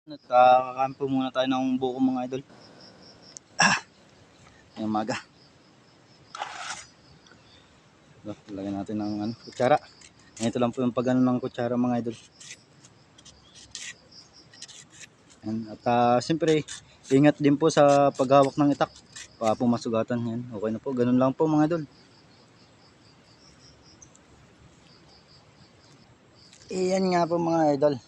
Kakain po muna tayo ng buko mga idol. Ngayong umaga. Lagyan natin ng kutsara. Ito lang po yung pagano ng kutsara mga idol. At siyempre, ingat din po sa paghawak ng itak. Baka po masugatan. Yan. Okay na po. Ganun lang po mga idol. Iyan nga po mga idol.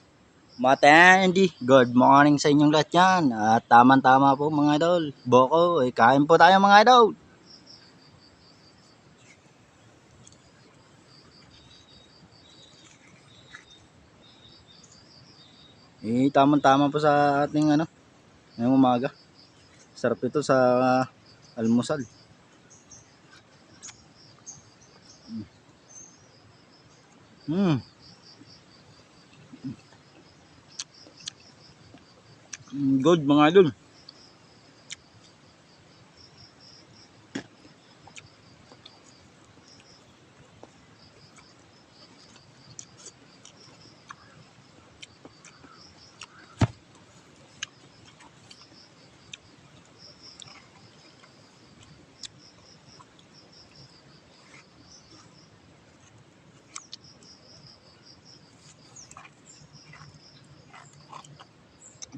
Matendi, good morning sa inyong lahat yan. At tama po mga idol. Boko, kain po tayo mga idol. Tama po sa ating ngayong umaga. Sarap ito sa almusal. Good mga idol.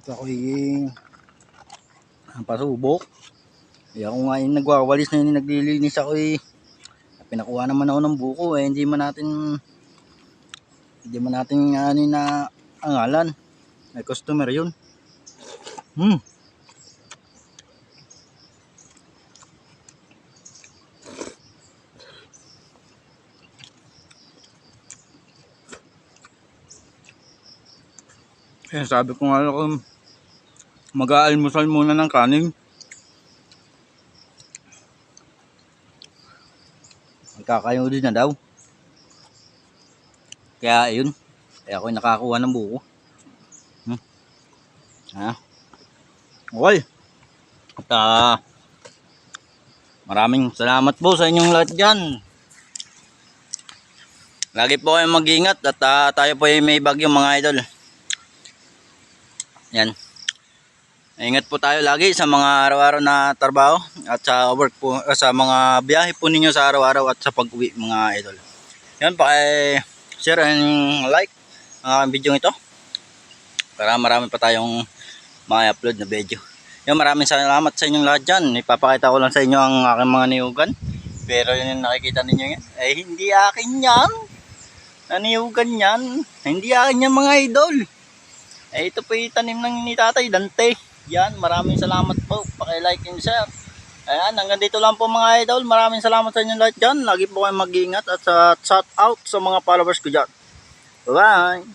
Ito ako'y pasubok. Ako nga yung nagwawalis na yun, naglilinis ako pinakuha naman ako ng buko hindi man natin na angalan. May customer yun. Sabi ko nga ako, mag-aalmusal muna ng kanin. Magkakayodi na daw. Kaya ayun. Kaya ako'y nakakuha ng buko. Okay. At maraming salamat po sa inyong lahat dyan. Lagi po kayong mag-ingat at tayo po ay may bagyo mga idol. Yan. Ingat po tayo lagi sa mga araw-araw na trabaho at sa work po, sa mga biyahe po ninyo sa araw-araw at sa pag-uwi mga idol. Yan, paki-share and like ang video ito para marami pa tayong ma-upload na video. Yan, maraming salamat sa inyong lahat dyan. Ipapakita ko lang sa inyo ang aking mga niyugan. Pero yun yung nakikita ninyo yan. Hindi akin yan. Naniyugan yan. Hindi akin yan mga idol. Ito po yung tanim ng ni Tatay Dante. Yan, maraming salamat po. Paki-like and share. Ayan, hanggang dito lang po mga idol. Maraming salamat sa inyong lahat dyan. Lagi po kayong mag-iingat at shout out sa mga followers ko dyan. Bye-bye!